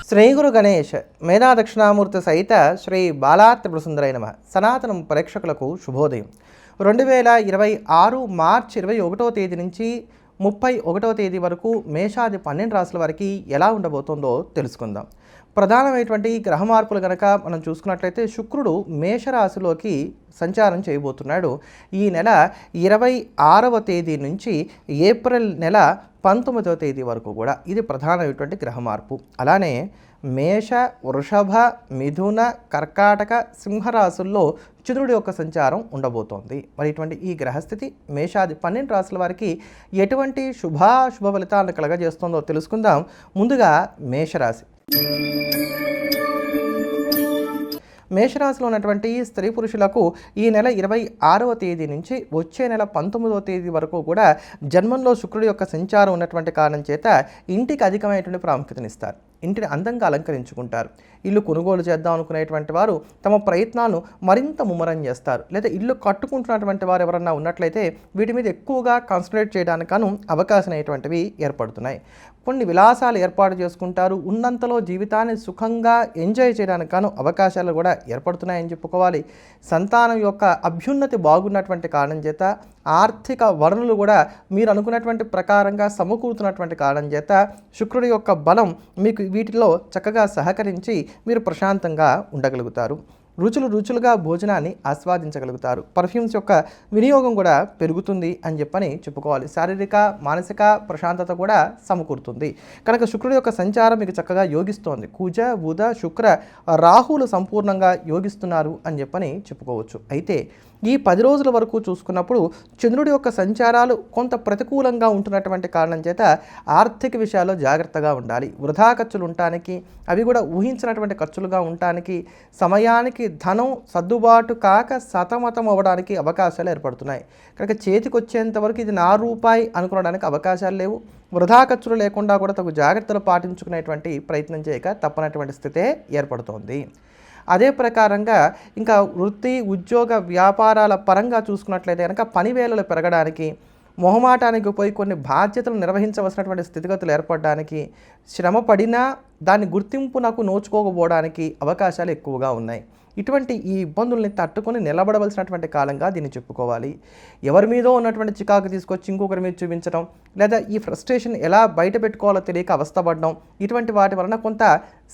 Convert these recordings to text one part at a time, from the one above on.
శ్రీ గురు గణేష్ మేధా దక్షిణామూర్తి సహిత శ్రీ బాలాత్రిపురసుందరై నమః. సనాతనం ప్రేక్షకులకు శుభోదయం. 2026 మార్చి 21వ తేదీ నుంచి 31వ తేదీ వరకు మేషాది 12 రాశుల వారికి ఎలా ఉండబోతుందో తెలుసుకుందాం. ప్రధానమైనటువంటి గ్రహ మార్పులు కనుక మనం చూసుకున్నట్లయితే శుక్రుడు మేషరాశిలోకి సంచారం చేయబోతున్నాడు. ఈ నెల 26వ తేదీ నుంచి ఏప్రిల్ నెల 19వ తేదీ వరకు కూడా ఇది ప్రధానమైనటువంటి గ్రహ మార్పు. అలానే మేష, వృషభ, మిథున, కర్కాటక, సింహరాశుల్లో చంద్రుడి యొక్క సంచారం ఉండబోతోంది. మరి ఇటువంటి ఈ గ్రహస్థితి మేషాది 12 రాశుల వారికి ఎటువంటి శుభాశుభ ఫలితాలను కలగజేస్తుందో తెలుసుకుందాం. ముందుగా మేషరాశి. మేషరాశిలో ఉన్నటువంటి స్త్రీ పురుషులకు ఈ నెల 26వ తేదీ నుంచి వచ్చే నెల 19వ తేదీ వరకు కూడా జన్మంలో శుక్రుడి యొక్క సంచారం ఉన్నటువంటి కారణం చేత ఇంటికి అధికమైనటువంటి ప్రాముఖ్యతనిస్తారు. ఇంటిని అందంగా అలంకరించుకుంటారు. ఇల్లు కొనుగోలు చేద్దాం అనుకునేటువంటి వారు తమ ప్రయత్నాలను మరింత ముమ్మరం చేస్తారు. లేదా ఇల్లు కట్టుకుంటున్నటువంటి వారు ఎవరన్నా ఉన్నట్లయితే వీటి మీద ఎక్కువగా కాన్సన్ట్రేట్ చేయడానికను అవకాశం అనేటువంటివి ఏర్పడుతున్నాయి. కొన్ని విలాసాలు ఏర్పాటు చేసుకుంటారు. ఉన్నంతలో జీవితాన్ని సుఖంగా ఎంజాయ్ చేయడానికి గాను అవకాశాలు కూడా ఏర్పడుతున్నాయని చెప్పుకోవాలి. సంతానం యొక్క అభ్యున్నతి బాగున్నటువంటి కారణం చేత ఆర్థిక వనరులు కూడా మీరు అనుకున్నటువంటి ప్రకారంగా సమకూరుతున్నటువంటి కారణం చేత శుక్రుడి యొక్క బలం మీకు వీటిలో చక్కగా సహకరించి మీరు ప్రశాంతంగా ఉండగలుగుతారు. రుచులుగా భోజనాన్ని ఆస్వాదించగలుగుతారు. పర్ఫ్యూమ్స్ యొక్క వినియోగం కూడా పెరుగుతుంది అని చెప్పని చెప్పుకోవాలి. శారీరక మానసిక ప్రశాంతత కూడా సమకూరుతుంది. కనుక శుక్రుడి యొక్క సంచారం మీకు చక్కగా యోగిస్తోంది. కుజ, బుధ, శుక్ర, రాహులు సంపూర్ణంగా యోగిస్తున్నారు అని చెప్పని చెప్పుకోవచ్చు. అయితే ఈ 10 రోజుల వరకు చూసుకున్నప్పుడు చంద్రుడి యొక్క సంచారాలు కొంత ప్రతికూలంగా ఉంటున్నటువంటి కారణం చేత ఆర్థిక విషయాల్లో జాగ్రత్తగా ఉండాలి. వృధా ఖర్చులు ఉండటానికి, అవి కూడా ఊహించినటువంటి ఖర్చులుగా ఉండటానికి, సమయానికి ధనం సర్దుబాటు కాక సతమతం అవ్వడానికి అవకాశాలు ఏర్పడుతున్నాయి. కనుక చేతికి వచ్చేంత వరకు ఇది నా రూపాయి అనుకోవడానికి అవకాశాలు లేవు. వృధా ఖర్చులు లేకుండా కూడా తగు జాగ్రత్తలు పాటించుకునేటువంటి ప్రయత్నం చేయక తప్పనటువంటి స్థితే ఏర్పడుతోంది. అదే ప్రకారంగా ఇంకా వృత్తి, ఉద్యోగ, వ్యాపారాల పరంగా చూసుకున్నట్లయితే కనుక పని వేళలు పెరగడానికి, మొహమాటానికి పోయి కొన్ని బాధ్యతలు నిర్వహించవలసినటువంటి స్థితిగతులు ఏర్పడడానికి, శ్రమ పడినా దాని గుర్తింపు నాకు నోచుకోకపోవడానికి అవకాశాలు ఎక్కువగా ఉన్నాయి. ఇటువంటి ఈ ఇబ్బందుల్ని తట్టుకొని నిలబడవలసినటువంటి కాలంగా దీన్ని చెప్పుకోవాలి. ఎవరి మీదో ఉన్నటువంటి చికాకు తీసుకొచ్చి ఇంకొకరి మీద చూపించడం, లేదా ఈ ఫ్రస్ట్రేషన్ ఎలా బయట పెట్టుకోవాలో తెలియక అవస్థపడడం, ఇటువంటి వాటి వలన కొంత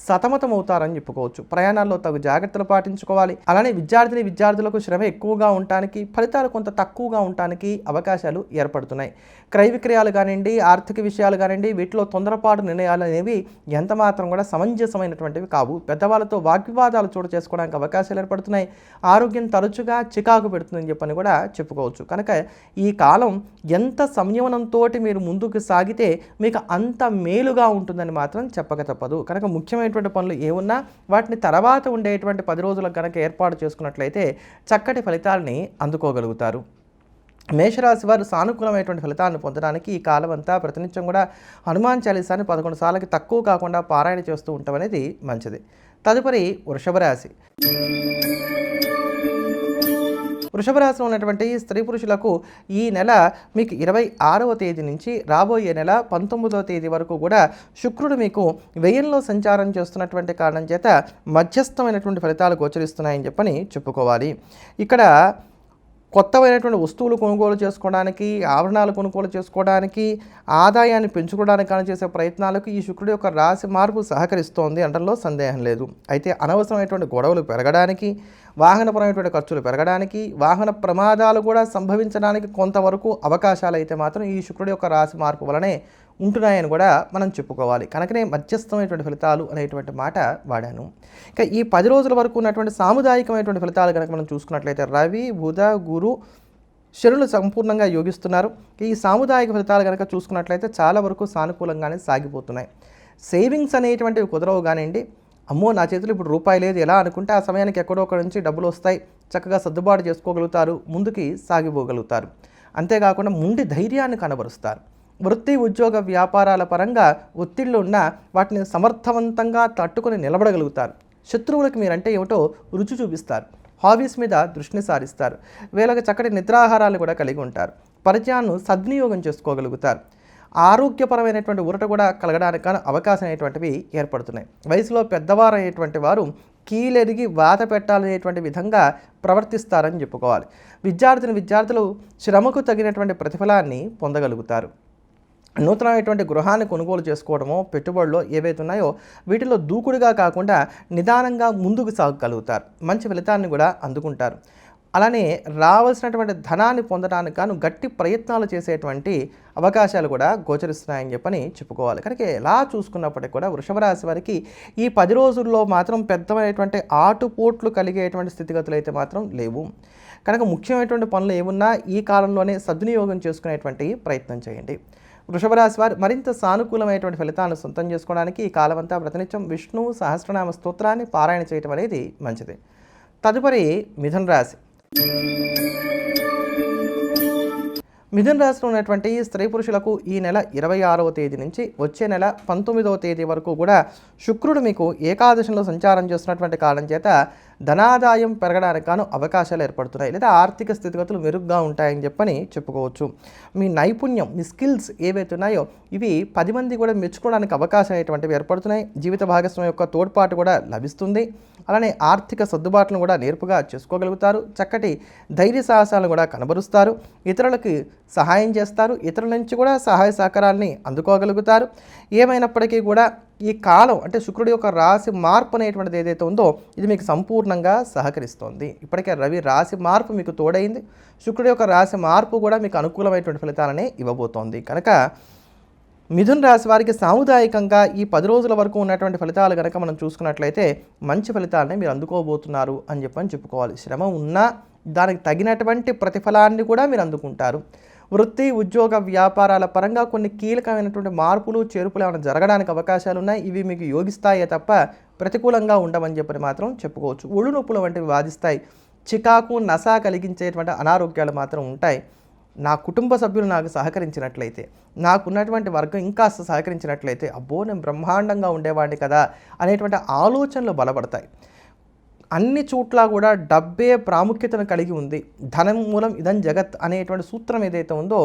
సతమతం అవుతారని చెప్పుకోవచ్చు. ప్రయాణాల్లో తగు జాగ్రత్తలు పాటించుకోవాలి. అలానే విద్యార్థులకు శ్రమ ఎక్కువగా ఉండటానికి, ఫలితాలు కొంత తక్కువగా ఉండటానికి అవకాశాలు ఏర్పడుతున్నాయి. క్రయ విక్రయాలు కానివ్వండి, ఆర్థిక విషయాలు కానివ్వండి, వీటిలో తొందరపాటు నిర్ణయాలు అనేవి ఎంత మాత్రం కూడా సమంజసమైనటువంటివి కావు. పెద్దవాళ్ళతో వాగ్వివాదాలు చోటు చేసుకోవడానికి అవకాశాలు ఏర్పడుతున్నాయి. ఆరోగ్యం తరచుగా చికాకు పెడుతుందని చెప్పని కూడా చెప్పుకోవచ్చు. కనుక ఈ కాలం ఎంత సంయమనంతో మీరు ముందుకు సాగితే మీకు అంత మేలుగా ఉంటుందని మాత్రం చెప్పక తప్పదు. కనుక ముఖ్యమైనటువంటి పనులు ఏమున్నా వాటిని తర్వాత ఉండేటువంటి 10 రోజులకు కనుక ఏర్పాటు చేసుకున్నట్లయితే చక్కటి ఫలితాలని అందుకోగలుగుతారు. మేషరాశి వారు సానుకూలమైనటువంటి ఫలితాలను పొందడానికి ఈ కాలం అంతా ప్రతినిత్యం కూడా హనుమాన్ చాలీసాని 11 సార్లకి తక్కువ కాకుండా పారాయణ చేస్తూ ఉండటం అనేది మంచిది. తదుపరి వృషభ రాశి. వృషభ రాశిలో ఉన్నటువంటి స్త్రీ పురుషులకు ఈ నెల మీకు 26వ తేదీ నుంచి రాబోయే నెల 19వ తేదీ వరకు కూడా శుక్రుడు మీకు వ్యయంలో సంచారం చేస్తున్నటువంటి కారణం చేత మధ్యస్థమైనటువంటి ఫలితాలు గోచరిస్తున్నాయని చెప్పని చెప్పుకోవాలి. ఇక్కడ కొత్తమైనటువంటి వస్తువులు కొనుగోలు చేసుకోవడానికి, ఆభరణాలు కొనుగోలు చేసుకోవడానికి, ఆదాయాన్ని పెంచుకోవడానికి కానీ చేసే ప్రయత్నాలకు ఈ శుక్రుడి యొక్క రాశి మార్పు సహకరిస్తోంది అనడంలో సందేహం లేదు. అయితే అనవసరమైనటువంటి గొడవలు పెరగడానికి, వాహనపరమైనటువంటి ఖర్చులు పెరగడానికి, వాహన ప్రమాదాలు కూడా సంభవించడానికి కొంతవరకు అవకాశాలు అయితే మాత్రం ఈ శుక్రుడి యొక్క రాశి మార్పు వలనే ఉంటున్నాయని కూడా మనం చెప్పుకోవాలి. కనుకనే మధ్యస్థమైనటువంటి ఫలితాలు అనేటువంటి మాట వాడాను. ఇక ఈ 10 రోజుల వరకు ఉన్నటువంటి సాముదాయికమైనటువంటి ఫలితాలు కనుక మనం చూసుకున్నట్లయితే రవి, బుధ, గురు, శనులు సంపూర్ణంగా యోగిస్తున్నారు. ఈ సాముదాయిక ఫలితాలు కనుక చూసుకున్నట్లయితే చాలా వరకు సానుకూలంగానే సాగిపోతున్నాయి. సేవింగ్స్ అనేటువంటివి కుదరవు కానివ్వండి, అమ్మో నా చేతిలో ఇప్పుడు రూపాయి లేదు ఎలా అనుకుంటే ఆ సమయానికి ఎక్కడో ఒక నుంచి డబ్బులు వస్తాయి, చక్కగా సర్దుబాటు చేసుకోగలుగుతారు, ముందుకి సాగిపోగలుగుతారు. అంతేకాకుండా ముండి ధైర్యాన్ని కనబరుస్తారు. వృత్తి, ఉద్యోగ, వ్యాపారాల పరంగా ఒత్తిళ్లు ఉన్న వాటిని సమర్థవంతంగా తట్టుకొని నిలబడగలుగుతారు. శత్రువులకు మీరంటే ఏమిటో రుచి చూపిస్తారు. హాబీస్ మీద దృష్టిని సారిస్తారు. వీళ్ళకి చక్కటి నిద్రాహారాలు కూడా కలిగి ఉంటారు. పరిచయాన్ని సద్వినియోగం చేసుకోగలుగుతారు. ఆరోగ్యపరమైనటువంటి ఊరట కూడా కలగడానికి అవకాశం అనేటువంటివి ఏర్పడుతున్నాయి. వయసులో పెద్దవారు అనేటువంటి వారు కీలెరిగి వాత పెట్టాలనేటువంటి విధంగా ప్రవర్తిస్తారని చెప్పుకోవాలి. విద్యార్థులు శ్రమకు తగినటువంటి ప్రతిఫలాన్ని పొందగలుగుతారు. నూతనమైనటువంటి గృహాన్ని కొనుగోలు చేసుకోవడమో, పెట్టుబడులు ఏవైతే ఉన్నాయో వీటిలో దూకుడుగా కాకుండా నిదానంగా ముందుకు సాగగలుగుతారు. మంచి ఫలితాన్ని కూడా అందుకుంటారు. అలానే రావాల్సినటువంటి ధనాన్ని పొందడానికి గాను గట్టి ప్రయత్నాలు చేసేటువంటి అవకాశాలు కూడా గోచరిస్తున్నాయని చెప్పని చెప్పుకోవాలి. కనుక ఎలా చూసుకున్నప్పటికీ కూడా వృషభ రాశి వారికి ఈ 10 రోజుల్లో మాత్రం పెద్దమైనటువంటి ఆటుపోట్లు కలిగేటువంటి స్థితిగతులు అయితే మాత్రం లేవు. కనుక ముఖ్యమైనటువంటి పనులు ఏమున్నా ఈ కాలంలోనే సద్వినియోగం చేసుకునేటువంటి ప్రయత్నం చేయండి. వృషభ రాశి వారు మరింత సానుకూలమైనటువంటి ఫలితాలను సొంతం చేసుకోవడానికి ఈ కాలమంతా ప్రతినిత్యం విష్ణు సహస్రనామ స్తోత్రాన్ని పారాయణ చేయటం అనేది మంచిది. తదుపరి మిథున రాశి. మిథున రాశిలో ఉన్నటువంటి స్త్రీ పురుషులకు ఈ నెల 26వ తేదీ నుంచి వచ్చే నెల 19వ తేదీ వరకు కూడా శుక్రుడు మీకు ఏకాదశంలో సంచారం చేస్తున్నటువంటి కారణం చేత ధనాదాయం పెరగడానికి గాను అవకాశాలు ఏర్పడుతున్నాయి, లేదా ఆర్థిక స్థితిగతులు మెరుగ్గా ఉంటాయని చెప్పని చెప్పుకోవచ్చు. మీ నైపుణ్యం, మీ స్కిల్స్ ఏవైతే ఉన్నాయో ఇవి 10 మంది కూడా మెచ్చుకోవడానికి అవకాశం అనేటువంటివి ఏర్పడుతున్నాయి. జీవిత భాగస్వామి యొక్క తోడ్పాటు కూడా లభిస్తుంది. అలానే ఆర్థిక సర్దుబాట్లను కూడా నేర్పుగా చేసుకోగలుగుతారు. చక్కటి ధైర్య సాహసాలను కూడా కనబరుస్తారు. ఇతరులకి సహాయం చేస్తారు. ఇతరుల నుంచి కూడా సహాయ సహకారాలని అందుకోగలుగుతారు. ఏమైనప్పటికీ కూడా ఈ కాలం అంటే శుక్రుడి యొక్క రాశి మార్పు అనేటువంటిది ఏదైతే ఉందో ఇది మీకు సంపూర్ణంగా సహకరిస్తోంది. ఇప్పటికే రవి రాశి మార్పు మీకు తోడైంది. శుక్రుడి యొక్క రాశి మార్పు కూడా మీకు అనుకూలమైనటువంటి ఫలితాలనే ఇవ్వబోతోంది. కనుక మిథున రాశి వారికి సాముదాయికంగా ఈ 10 రోజుల వరకు ఉన్నటువంటి ఫలితాలు కనుక మనం చూసుకున్నట్లయితే మంచి ఫలితాలని మీరు అందుకోబోతున్నారు అని చెప్పుకోవాలి. శ్రమ ఉన్నా దానికి తగినటువంటి ప్రతిఫలాన్ని కూడా మీరు అందుకుంటారు. వృత్తి, ఉద్యోగ, వ్యాపారాల పరంగా కొన్ని కీలకమైనటువంటి మార్పులు, చేర్పులు ఏమైనా జరగడానికి అవకాశాలు ఉన్నాయి. ఇవి మీకు యోగిస్తాయే తప్ప ప్రతికూలంగా ఉండవని చెప్పని మాత్రం చెప్పుకోవచ్చు. ఒళ్ళు నొప్పులు వంటివి బాధిస్తాయి. చికాకు, నశ కలిగించేటువంటి అనారోగ్యాలు మాత్రం ఉంటాయి. నా కుటుంబ సభ్యులు నాకు సహకరించినట్లయితే, నాకున్నటువంటి వర్గం ఇంకాస్త సహకరించినట్లయితే అబ్బో నేను బ్రహ్మాండంగా ఉండేవాడిని కదా అనేటువంటి ఆలోచనలు బలపడతాయి. అన్ని చోట్ల కూడా డబ్బే ప్రాముఖ్యతను కలిగి ఉంది. ధనం మూలం ఇదం జగత్ అనేటువంటి సూత్రం ఏదైతే ఉందో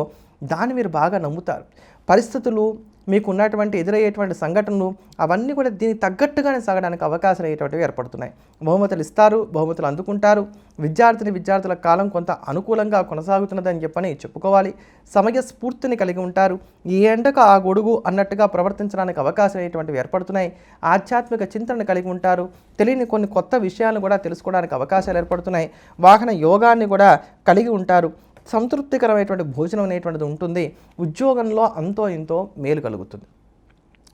దాన్ని మీరు బాగా నమ్ముతారు. పరిస్థితులు, మీకు ఉన్నటువంటి ఎదురయ్యేటువంటి సంఘటనలు అవన్నీ కూడా దీనికి తగ్గట్టుగానే సాగడానికి అవకాశాలు అయ్యేటువంటివి ఏర్పడుతున్నాయి. బహుమతులు ఇస్తారు, బహుమతులు అందుకుంటారు. విద్యార్థుల కాలం కొంత అనుకూలంగా కొనసాగుతున్నదని చెప్పని చెప్పుకోవాలి. సమయ స్ఫూర్తిని కలిగి ఉంటారు. ఈ ఎండకు ఆ గొడుగు అన్నట్టుగా ప్రవర్తించడానికి అవకాశం అయ్యేటువంటివి ఏర్పడుతున్నాయి. ఆధ్యాత్మిక చింతనను కలిగి ఉంటారు. తెలియని కొన్ని కొత్త విషయాలను కూడా తెలుసుకోవడానికి అవకాశాలు ఏర్పడుతున్నాయి. వాహన యోగాన్ని కూడా కలిగి ఉంటారు. సంతృప్తికరమైనటువంటి భోజనం అనేటువంటిది ఉంటుంది. ఉద్యోగంలో అంతో ఇంతో మేలు కలుగుతుంది.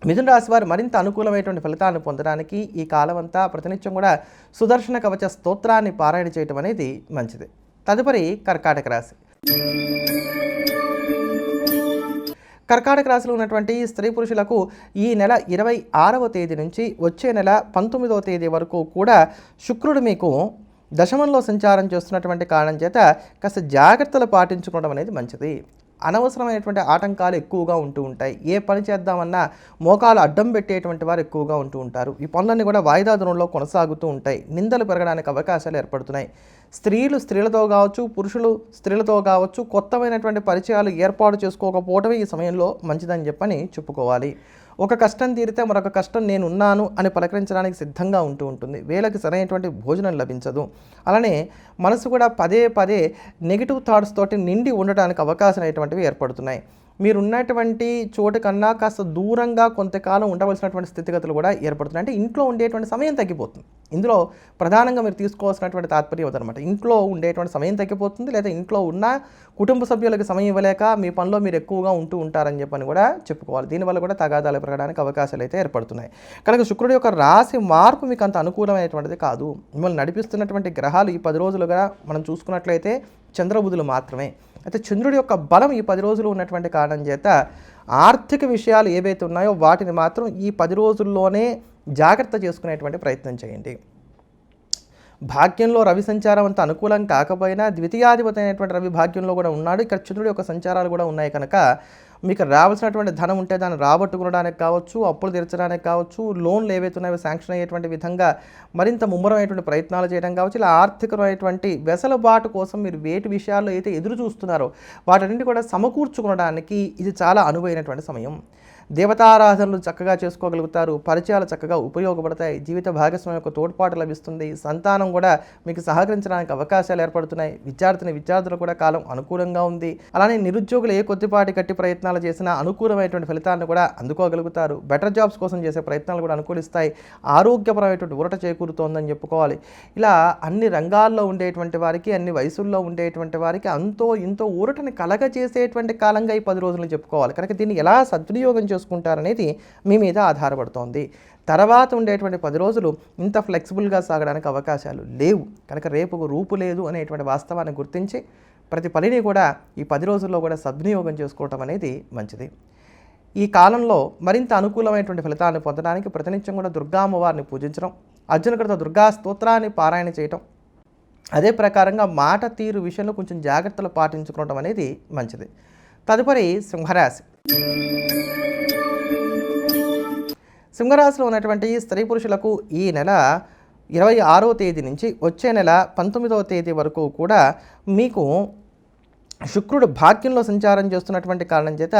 మిథున రాశి వారు మరింత అనుకూలమైనటువంటి ఫలితాలను పొందడానికి ఈ కాలం అంతా ప్రతినిత్యం కూడా సుదర్శన కవచ స్తోత్రాన్ని పారాయణ చేయటం అనేది మంచిది. తదుపరి కర్కాటక రాశి. కర్కాటక రాశిలో ఉన్నటువంటి స్త్రీ పురుషులకు ఈ నెల 26వ తేదీ నుంచి వచ్చే నెల 19వ తేదీ వరకు కూడా శుక్రుడు మీకు దశమంలో సంచారం చేస్తున్నటువంటి కారణం చేత కాస్త జాగ్రత్తలు పాటించుకోవడం అనేది మంచిది. అనవసరమైనటువంటి ఆటంకాలు ఎక్కువగా ఉంటూ ఉంటాయి. ఏ పని చేద్దామన్నా మోకాలు అడ్డం పెట్టేటువంటి వారు ఎక్కువగా ఉంటూ ఉంటారు. ఈ పనులన్నీ కూడా వాయిదా దూరంలో కొనసాగుతూ ఉంటాయి. నిందలు పెరగడానికి అవకాశాలు ఏర్పడుతున్నాయి. స్త్రీలతో కావచ్చు, పురుషులు స్త్రీలతో కావచ్చు, కొత్తమైనటువంటి పరిచయాలు ఏర్పాటు చేసుకోకపోవడమే ఈ సమయంలో మంచిదని చెప్పని చెప్పుకోవాలి. ఒక కష్టం తీరితే మరొక కష్టం నేనున్నాను అని పలకరించడానికి సిద్ధంగా ఉంటూ ఉంటుంది. వేళకి సరైనటువంటి భోజనం లభించదు. అలానే మనసు కూడా పదే నెగిటివ్ థాట్స్ తోటి నిండి ఉండటానికి అవకాశం అనేటువంటివి ఏర్పడుతున్నాయి. మీరున్నటువంటి చోటు కన్నా కాస్త దూరంగా కొంతకాలం ఉండవలసినటువంటి స్థితిగతులు కూడా ఏర్పడుతున్నాయి. అంటే ఇంట్లో ఉండేటువంటి సమయం తగ్గిపోతుంది. ఇందులో ప్రధానంగా మీరు తీసుకోవాల్సినటువంటి తాత్పర్యం అదనమాట. ఇంట్లో ఉండేటువంటి సమయం తగ్గిపోతుంది, లేదా ఇంట్లో ఉన్న కుటుంబ సభ్యులకు సమయం ఇవ్వలేక మీ పనిలో మీరు ఎక్కువగా ఉంటూ ఉంటారని చెప్పని కూడా చెప్పుకోవాలి. దీనివల్ల కూడా తగాదాలు పెరగడానికి అవకాశాలు అయితే ఏర్పడుతున్నాయి. కనుక శుక్రుడి యొక్క రాశి మార్పు మీకు అంత అనుకూలమైనటువంటిది కాదు. మిమ్మల్ని నడిపిస్తున్నటువంటి గ్రహాలు ఈ 10 రోజులుగా మనం చూసుకున్నట్లయితే చంద్రబుధులు మాత్రమే. అయితే చంద్రుడి యొక్క బలం ఈ 10 రోజులు ఉన్నటువంటి కారణం చేత ఆర్థిక విషయాలు ఏవైతే ఉన్నాయో వాటిని మాత్రం ఈ 10 రోజుల్లోనే జాగ్రత్త చేసుకునేటువంటి ప్రయత్నం చేయండి. భాగ్యంలో రవి సంచారం అంత అనుకూలం కాకపోయినా ద్వితీయాధిపతి అయినటువంటి రవి భాగ్యంలో కూడా ఉన్నాడు. ఇక్కడ చంద్రుడి యొక్క సంచారాలు కూడా ఉన్నాయి కనుక మీకు రావాల్సినటువంటి ధనం ఉంటే దాన్ని రాబట్టుకోవడానికి కావచ్చు, అప్పులు తీర్చడానికి కావచ్చు, లోన్లు ఏవైతే ఉన్నాయో శాంక్షన్ అయ్యేటువంటి విధంగా మరింత ముమ్మరమైనటువంటి ప్రయత్నాలు చేయడం కావచ్చు, ఇలా ఆర్థికమైనటువంటి వెసులుబాటు కోసం మీరు వేటి విషయాల్లో అయితే ఎదురు చూస్తున్నారో వాటన్నింటి కూడా సమకూర్చుకోవడానికి ఇది చాలా అనువైనటువంటి సమయం. దేవతారాధనలు చక్కగా చేసుకోగలుగుతారు, పరిచయాలు చక్కగా ఉపయోగపడతాయి, జీవిత భాగస్వామి యొక్క తోడ్పాటు లభిస్తుంది, సంతానం కూడా మీకు సహకరించడానికి అవకాశాలు ఏర్పడుతున్నాయి, విద్యార్థులు కూడా కాలం అనుకూలంగా ఉంది. అలానే నిరుద్యోగులు ఏ కొద్దిపాటి గట్టి ప్రయత్నాలు చేసినా అనుకూలమైనటువంటి ఫలితాలను కూడా అందుకోగలుగుతారు. బెటర్ జాబ్స్ కోసం చేసే ప్రయత్నాలు కూడా అనుకూలిస్తాయి. ఆరోగ్యపరమైనటువంటి ఊరట చేకూరుతోందని చెప్పుకోవాలి. ఇలా అన్ని రంగాల్లో ఉండేటువంటి వారికి, అన్ని వయసుల్లో ఉండేటువంటి వారికి అంతో ఇంతో ఊరటని కలగజేసేటువంటి కాలంగా ఈ 10 రోజులు చెప్పుకోవాలి. కనుక దీన్ని ఎలా సద్వినియోగం చేసుకుంటారనేది మీ మీద ఆధారపడుతోంది. తర్వాత ఉండేటువంటి 10 రోజులు ఇంత ఫ్లెక్సిబుల్గా సాగడానికి అవకాశాలు లేవు. కనుక రేపు రూపు లేదు అనేటువంటి వాస్తవాన్ని గుర్తించి ప్రతి పనిని కూడా ఈ 10 రోజుల్లో కూడా సద్వినియోగం చేసుకోవటం అనేది మంచిది. ఈ కాలంలో మరింత అనుకూలమైనటువంటి ఫలితాలను పొందడానికి ప్రతినిత్యం కూడా దుర్గా అమ్మవారిని పూజించడం, అర్జునకృత దుర్గా స్తోత్రాన్ని పారాయణ చేయటం, అదే ప్రకారంగా మాట తీరు విషయంలో కొంచెం జాగ్రత్తలు పాటించుకోవడం అనేది మంచిది. తదుపరి సింహరాశి. సింహరాశిలో ఉన్నటువంటి స్త్రీ పురుషులకు ఈ నెల 26వ తేదీ నుంచి వచ్చే నెల 19వ తేదీ వరకు కూడా మీకు శుక్రుడు భాగ్యంలో సంచారం చేస్తున్నటువంటి కారణం చేత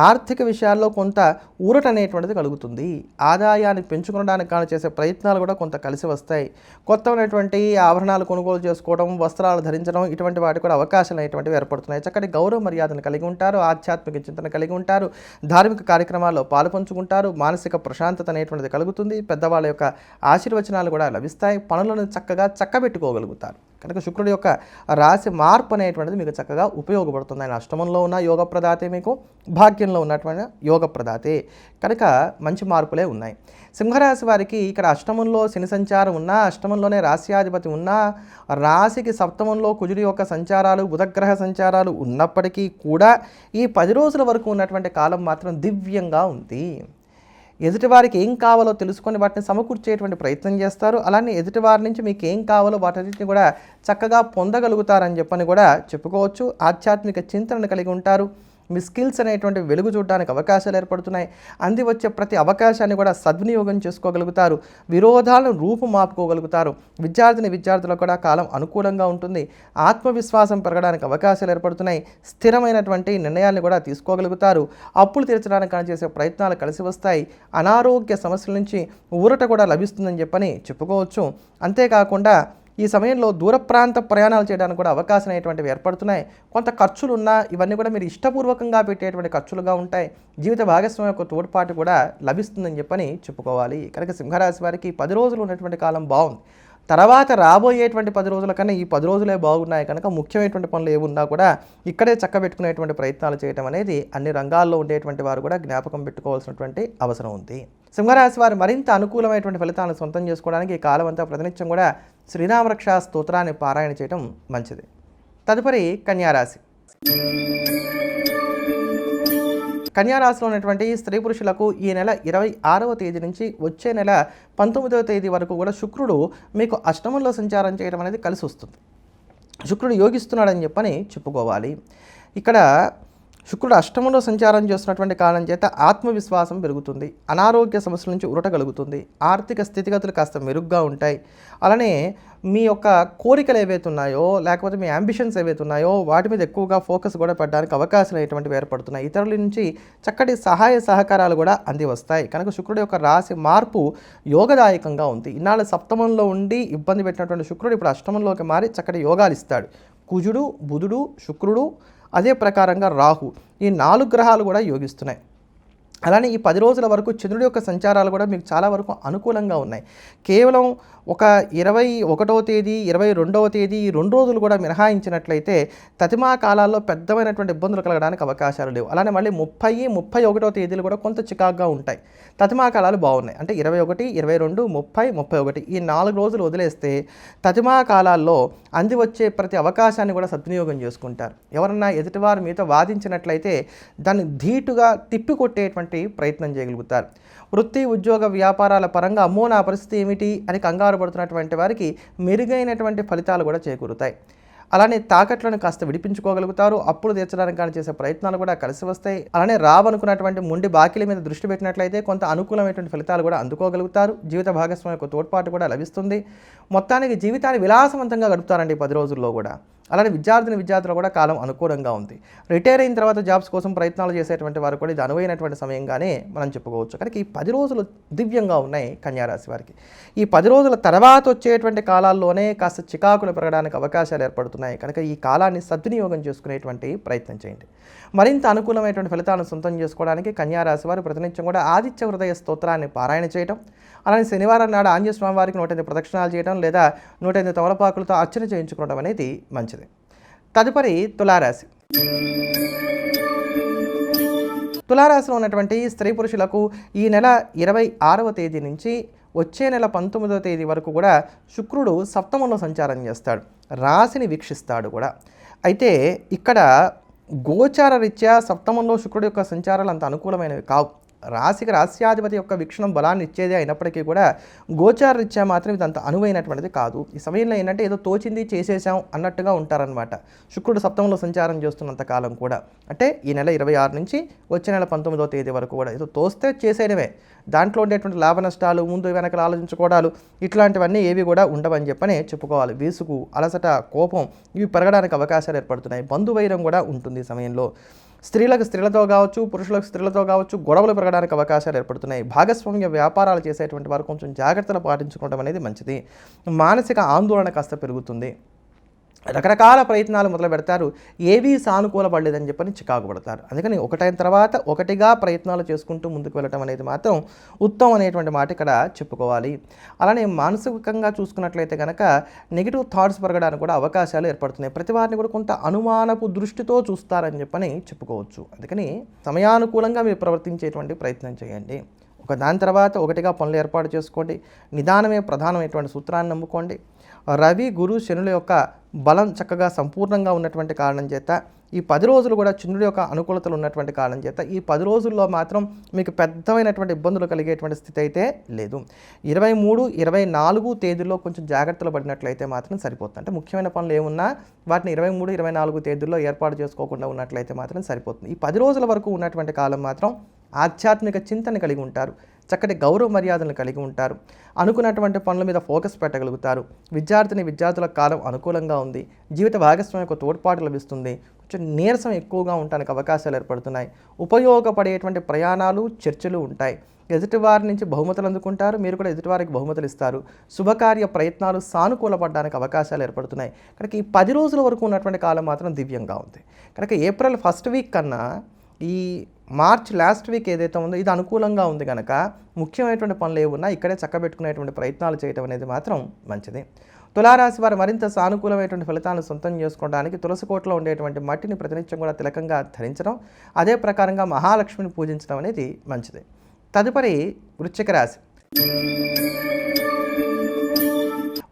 ఆర్థిక విషయాల్లో కొంత ఊరట అనేటువంటిది కలుగుతుంది. ఆదాయాన్ని పెంచుకోవడానికి కానీ చేసే ప్రయత్నాలు కూడా కొంత కలిసి వస్తాయి. కొత్తమైనటువంటి ఆభరణాలు కొనుగోలు చేసుకోవడం, వస్త్రాలు ధరించడం, ఇటువంటి వాటి కూడా అవకాశాలు అనేటువంటివి ఏర్పడుతున్నాయి. చక్కటి గౌరవ మర్యాదను కలిగి ఉంటారు, ఆధ్యాత్మిక చింతన కలిగి ఉంటారు, ధార్మిక కార్యక్రమాల్లో పాలుపంచుకుంటారు, మానసిక ప్రశాంతత అనేటువంటిది కలుగుతుంది, పెద్దవాళ్ళ యొక్క ఆశీర్వచనాలు కూడా లభిస్తాయి, పనులను చక్కగా చక్కబెట్టుకోగలుగుతారు. కనుక శుక్రుడి యొక్క రాశి మార్పు అనేటువంటిది మీకు చక్కగా ఉపయోగపడుతుంది. ఆయన అష్టమంలో ఉన్న యోగ ప్రదాతే, మీకు భాగ్యంలో ఉన్నటువంటి యోగ ప్రదాతే, కనుక మంచి మార్పులే ఉన్నాయి. సింహరాశి వారికి ఇక్కడ అష్టమంలో శని సంచారం ఉన్నా, అష్టమంలోనే రాశ్యాధిపతి ఉన్నా, రాశికి సప్తమంలో కుజుడి యొక్క సంచారాలు, బుధగ్రహ సంచారాలు ఉన్నప్పటికీ కూడా ఈ 10 రోజుల వరకు ఉన్నటువంటి కాలం మాత్రం దివ్యంగా ఉంది. ఎదుటివారికి ఏం కావాలో తెలుసుకొని వాటిని సమకూర్చేటువంటి ప్రయత్నం చేస్తారు. అలానే ఎదుటివారి నుంచి మీకు ఏం కావాలో వాటన్నిటిని కూడా చక్కగా పొందగలుగుతారని చెప్పని కూడా చెప్పుకోవచ్చు. ఆధ్యాత్మిక చింతనను కలిగి ఉంటారు. మీ స్కిల్స్ అనేటువంటి వెలుగు చూడడానికి అవకాశాలు ఏర్పడుతున్నాయి. అంది వచ్చే ప్రతి అవకాశాన్ని కూడా సద్వినియోగం చేసుకోగలుగుతారు. విరోధాలను రూపుమాపుకోగలుగుతారు. విద్యార్థులకు కూడా కాలం అనుకూలంగా ఉంటుంది. ఆత్మవిశ్వాసం పెరగడానికి అవకాశాలు ఏర్పడుతున్నాయి. స్థిరమైనటువంటి నిర్ణయాలను కూడా తీసుకోగలుగుతారు. అప్పులు తీర్చడానికి కానీ చేసే ప్రయత్నాలు కలిసి వస్తాయి. అనారోగ్య సమస్యల నుంచి ఊరట కూడా లభిస్తుందని చెప్పని చెప్పుకోవచ్చు. అంతేకాకుండా ఈ సమయంలో దూర ప్రాంత ప్రయాణాలు చేయడానికి కూడా అవకాశం అనేటువంటివి ఏర్పడుతున్నాయి. కొంత ఖర్చులు ఉన్నా ఇవన్నీ కూడా మీరు ఇష్టపూర్వకంగా పెట్టేటువంటి ఖర్చులుగా ఉంటాయి. జీవిత భాగస్వామి యొక్క తోడ్పాటు కూడా లభిస్తుందని చెప్పని చెప్పుకోవాలి. కనుక సింహరాశి వారికి 10 రోజులు ఉన్నటువంటి కాలం బాగుంది. తర్వాత రాబోయేటువంటి 10 రోజుల కన్నా ఈ 10 రోజులే బాగున్నాయి. కనుక ముఖ్యమైనటువంటి పనులు ఏమున్నా కూడా ఇక్కడే చక్కబెట్టుకునేటువంటి ప్రయత్నాలు చేయడం అనేది అన్ని రంగాల్లో ఉండేటువంటి వారు కూడా జ్ఞాపకం పెట్టుకోవాల్సినటువంటి అవసరం ఉంది. సింహరాశి వారు మరింత అనుకూలమైనటువంటి ఫలితాలను సొంతం చేసుకోవడానికి ఈ కాలం అంతా ప్రతినిత్యం కూడా శ్రీరామరక్ష స్తోత్రాన్ని పారాయణ చేయడం మంచిది. తదుపరి కన్యారాశి. కన్యారాశిలో ఉన్నటువంటి స్త్రీ పురుషులకు ఈ నెల 26వ తేదీ నుంచి వచ్చే నెల 19వ తేదీ వరకు కూడా శుక్రుడు మీకు అష్టమంలో సంచారం చేయడం అనేది కలిసి వస్తుంది. శుక్రుడు యోగిస్తున్నాడని చెప్పని చెప్పుకోవాలి. ఇక్కడ శుక్రుడు అష్టమంలో సంచారం చేస్తున్నటువంటి కారణం చేత ఆత్మవిశ్వాసం పెరుగుతుంది. అనారోగ్య సమస్యల నుంచి ఊరట కలుగుతుంది. ఆర్థిక స్థితిగతులు కాస్త మెరుగ్గా ఉంటాయి. అలానే మీ యొక్క కోరికలు ఏవైతే ఉన్నాయో, లేకపోతే మీ అంబిషన్స్ ఏవైతే ఉన్నాయో వాటి మీద ఎక్కువగా ఫోకస్ కూడా పెట్టడానికి అవకాశాలు అనేటువంటివి ఏర్పడుతున్నాయి. ఇతరుల నుంచి చక్కటి సహాయ సహకారాలు కూడా అంది వస్తాయి. కనుక శుక్రుడు యొక్క రాశి మార్పు యోగదాయకంగా ఉంది. ఇన్నాళ్ళు సప్తమంలో ఉండి ఇబ్బంది పెట్టినటువంటి శుక్రుడు ఇప్పుడు అష్టమంలోకి మారి చక్కటి యోగాలు ఇస్తాడు. కుజుడు, బుధుడు, శుక్రుడు, అదే ప్రకారంగా రాహు, ఈ 4 గ్రహాలు కూడా యోగిస్తున్నాయి. అలానే ఈ 10 రోజుల వరకు చంద్రుడి యొక్క సంచారాలు కూడా మీకు చాలా వరకు అనుకూలంగా ఉన్నాయి. కేవలం ఒక 21వ తేదీ 22వ తేదీ ఈ 2 రోజులు కూడా మినహాయించినట్లయితే తతిమా కాలాల్లో పెద్దమైనటువంటి ఇబ్బందులు కలగడానికి అవకాశాలు లేవు. అలానే మళ్ళీ 30, 31వ తేదీలు కూడా కొంత చికాకుగా ఉంటాయి. తతిమా కాలాలు బాగున్నాయి. అంటే 21, 22, 30, 31 ఈ 4 రోజులు వదిలేస్తే తతిమా కాలాల్లో అంది వచ్చే ప్రతి అవకాశాన్ని కూడా సద్వినియోగం చేసుకుంటారు. ఎవరన్నా ఎదుటివారు మీతో వాదించినట్లయితే దాన్ని ధీటుగా తిప్పికొట్టేటువంటి ప్రయత్నం చేయగలుగుతారు. వృత్తి, ఉద్యోగ, వ్యాపారాల పరంగా అమ్మో నా పరిస్థితి ఏమిటి అని కంగారు పడుతున్నటువంటి వారికి మెరుగైనటువంటి ఫలితాలు కూడా చేకూరుతాయి. అలానే తాకట్లను కాస్త విడిపించుకోగలుగుతారు. అప్పులు తీర్చడానికి కానీ చేసే ప్రయత్నాలు కూడా కలిసి వస్తాయి. అలానే రావనుకున్నటువంటి మొండి బాకీల మీద దృష్టి పెట్టినట్లయితే కొంత అనుకూలమైనటువంటి ఫలితాలు కూడా అందుకోగలుగుతారు. జీవిత భాగస్వామి యొక్క తోడ్పాటు కూడా లభిస్తుంది. మొత్తానికి జీవితాన్ని విలాసవంతంగా గడుపుతారండి 10 రోజుల్లో కూడా. అలానే విద్యార్థులు కూడా కాలం అనుకూలంగా ఉంది. రిటైర్ అయిన తర్వాత జాబ్స్ కోసం ప్రయత్నాలు చేసేటువంటి వారు కూడా ఇది అనువైనటువంటి సమయంగానే మనం చెప్పుకోవచ్చు. కనుక ఈ 10 రోజులు దివ్యంగా ఉన్నాయి కన్యారాశి వారికి. ఈ 10 రోజుల తర్వాత వచ్చేటువంటి కాలాల్లోనే కాస్త చికాకులు పెరగడానికి అవకాశాలు ఏర్పడుతున్నాయి. కనుక ఈ కాలాన్ని సద్వినియోగం చేసుకునేటువంటి ప్రయత్నం చేయండి. మరింత అనుకూలమైనటువంటి ఫలితాలను సొంతం చేసుకోవడానికి కన్యారాశి వారు ప్రతినిత్యం కూడా ఆదిత్య హృదయ స్తోత్రాన్ని పారాయణ చేయడం, అలానే శనివారం నాడు ఆంజనేయ స్వామి వారికి 108 ప్రదక్షిణాలు చేయడం లేదా 108 తమలపాకులతో అర్చన చేయించుకోవడం అనేది మంచిది. తదుపరి తులారాశి. తులారాశిలో ఉన్నటువంటి స్త్రీ పురుషులకు ఈ నెల 26వ తేదీ నుంచి వచ్చే నెల 19వ తేదీ వరకు కూడా శుక్రుడు సప్తమంలో సంచారం చేస్తాడు, రాశిని వీక్షిస్తాడు కూడా. అయితే ఇక్కడ గోచార రీత్యా సప్తమంలో శుక్రుడు యొక్క సంచారాలు అంత అనుకూలమైనవి కావు. రాశికి రాశ్యాధిపతి యొక్క వీక్షణం బలాన్ని ఇచ్చేదే అయినప్పటికీ కూడా గోచార రీత్యా మాత్రం ఇది అంత అనువైనటువంటిది కాదు. ఈ సమయంలో ఏంటంటే ఏదో తోచింది చేసేసాం అన్నట్టుగా ఉంటారనమాట శుక్రుడు సప్తమంలో సంచారం చేస్తున్నంత కాలం కూడా. అంటే ఈ నెల 26 నుంచి వచ్చే నెల 19వ తేదీ వరకు కూడా ఏదో తోస్తే చేసేయడమే. దాంట్లో ఉండేటువంటి లాభ నష్టాలు, ముందు వెనకలు ఆలోచించుకోవడాలు ఇట్లాంటివన్నీ ఏవి కూడా ఉండవని చెప్పని చెప్పుకోవాలి. విసుగు, అలసట, కోపం ఇవి పెరగడానికి అవకాశాలు ఏర్పడుతున్నాయి. బంధువైరం కూడా ఉంటుంది ఈ సమయంలో. స్త్రీలకు స్త్రీలతో కావచ్చు, పురుషులకు స్త్రీలతో కావచ్చు గొడవలు పెరగడానికి అవకాశాలు ఏర్పడుతున్నాయి. భాగస్వామ్య వ్యాపారాలు చేసేటువంటి వారు కొంచెం జాగ్రత్తలు పాటించుకోవడం అనేది మంచిది. మానసిక ఆందోళన కాస్త పెరుగుతుంది. రకరకాల ప్రయత్నాలు మొదలు పెడతారు, ఏవీ సానుకూల పడలేదని చెప్పని చికాకు పడతారు. అందుకని ఒకటైన తర్వాత ఒకటిగా ప్రయత్నాలు చేసుకుంటూ ముందుకు వెళ్ళటం అనేది మాత్రం ఉత్తమం అనేటువంటి మాట ఇక్కడ చెప్పుకోవాలి. అలానే మానసికంగా చూసుకున్నట్లయితే కనుక నెగిటివ్ థాట్స్ పెరగడానికి కూడా అవకాశాలు ఏర్పడుతున్నాయి. ప్రతి వారిని కూడా కొంత అనుమానపు దృష్టితో చూస్తారని చెప్పని చెప్పుకోవచ్చు. అందుకని సమయానుకూలంగా మీరు ప్రవర్తించేటువంటి ప్రయత్నం చేయండి. ఒక దాని తర్వాత ఒకటిగా పనులు ఏర్పాటు చేసుకోండి. నిదానమే ప్రధానమైనటువంటి సూత్రాన్ని నమ్ముకోండి. రవి, గురు, శనుల యొక్క బలం చక్కగా సంపూర్ణంగా ఉన్నటువంటి కారణం చేత ఈ 10 రోజులు కూడా చంద్రుడి యొక్క అనుకూలతలు ఉన్నటువంటి కారణం చేత ఈ 10 రోజుల్లో మాత్రం మీకు పెద్దమైనటువంటి ఇబ్బందులు కలిగేటువంటి స్థితి అయితే లేదు. 23, 24 తేదీల్లో కొంచెం జాగ్రత్తలు పడినట్లయితే మాత్రం సరిపోతుంది. అంటే ముఖ్యమైన పనులు ఏమున్నా వాటిని 23, 24 తేదీల్లో ఏర్పాటు చేసుకోకుండా ఉన్నట్లయితే మాత్రం సరిపోతుంది. ఈ 10 రోజుల వరకు ఉన్నటువంటి కాలం మాత్రం ఆధ్యాత్మిక చింతన కలిగి ఉంటారు, చక్కటి గౌరవ మర్యాదలను కలిగి ఉంటారు, అనుకున్నటువంటి పనుల మీద ఫోకస్ పెట్టగలుగుతారు. విద్యార్థుల కాలం అనుకూలంగా ఉంది. జీవిత భాగస్వామి యొక్క తోడ్పాటు లభిస్తుంది. కొంచెం నీరసం ఎక్కువగా ఉండడానికి అవకాశాలు ఏర్పడుతున్నాయి. ఉపయోగపడేటువంటి ప్రయాణాలు, చర్చలు ఉంటాయి. ఎదుటివారి నుంచి బహుమతులు అందుకుంటారు, మీరు కూడా ఎదుటివారికి బహుమతులు ఇస్తారు. శుభకార్య ప్రయత్నాలు సానుకూలపడడానికి అవకాశాలు ఏర్పడుతున్నాయి. కనుక ఈ 10 రోజుల వరకు ఉన్నటువంటి కాలం మాత్రం దివ్యంగా ఉంది. కనుక ఏప్రిల్ ఫస్ట్ వీక్ కన్నా ఈ మార్చ్ లాస్ట్ వీక్ ఏదైతే ఉందో ఇది అనుకూలంగా ఉంది కనుక ముఖ్యమైనటువంటి పనులు ఏమున్నా ఇక్కడే చక్కబెట్టుకునేటువంటి ప్రయత్నాలు చేయడం అనేది మాత్రం మంచిది. తులారాశి వారు మరింత సానుకూలమైనటువంటి ఫలితాలను సొంతం చేసుకోవడానికి తులసికోటలో ఉండేటువంటి మట్టిని ప్రతినిత్యం కూడా తిలకంగా ధరించడం, అదే ప్రకారంగా మహాలక్ష్మిని పూజించడం అనేది మంచిది. తదుపరి వృశ్చిక రాశి.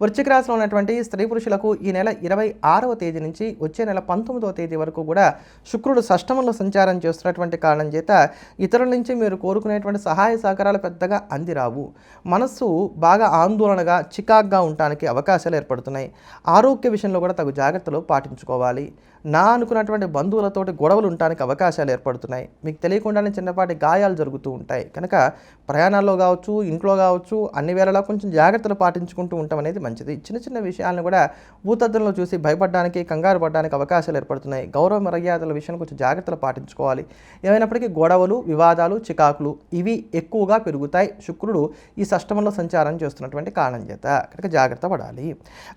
వృశ్చిక రాశిలో ఉన్నటువంటి స్త్రీ పురుషులకు ఈ నెల 26వ తేదీ నుంచి వచ్చే నెల 19వ తేదీ వరకు కూడా శుక్రుడు షష్టమంలో సంచారం చేస్తున్నటువంటి కారణం చేత ఇతరుల నుంచి మీరు కోరుకునేటువంటి సహాయ సహకారాలు పెద్దగా అందిరావు. మనస్సు బాగా ఆందోళనగా, చికాగ్గా ఉండటానికి అవకాశాలు ఏర్పడుతున్నాయి. ఆరోగ్య విషయంలో కూడా తగు జాగ్రత్తలు పాటించుకోవాలి. అనుకున్నటువంటి బంధువులతోటి గొడవలు ఉండటానికి అవకాశాలు ఏర్పడుతున్నాయి. మీకు తెలియకుండానే చిన్నపాటి గాయాలు జరుగుతూ ఉంటాయి. కనుక ప్రయాణాల్లో కావచ్చు, ఇంట్లో కావచ్చు, అన్ని వేళలా కొంచెం జాగ్రత్తలు పాటించుకుంటూ ఉండటం అనేది మంచిది. చిన్న చిన్న విషయాలను కూడా భూతద్దంలో చూసి భయపడడానికి, కంగారు పడడానికి అవకాశాలు ఏర్పడుతున్నాయి. గౌరవ మర్యాదల విషయంలో కొంచెం జాగ్రత్తలు పాటించుకోవాలి. ఏమైనప్పటికీ గొడవలు, వివాదాలు, చికాకులు ఇవి ఎక్కువగా పెరుగుతాయి శుక్రుడు ఈ షష్టమంలో సంచారం చేస్తున్నటువంటి కారణం చేత. కనుక జాగ్రత్త పడాలి.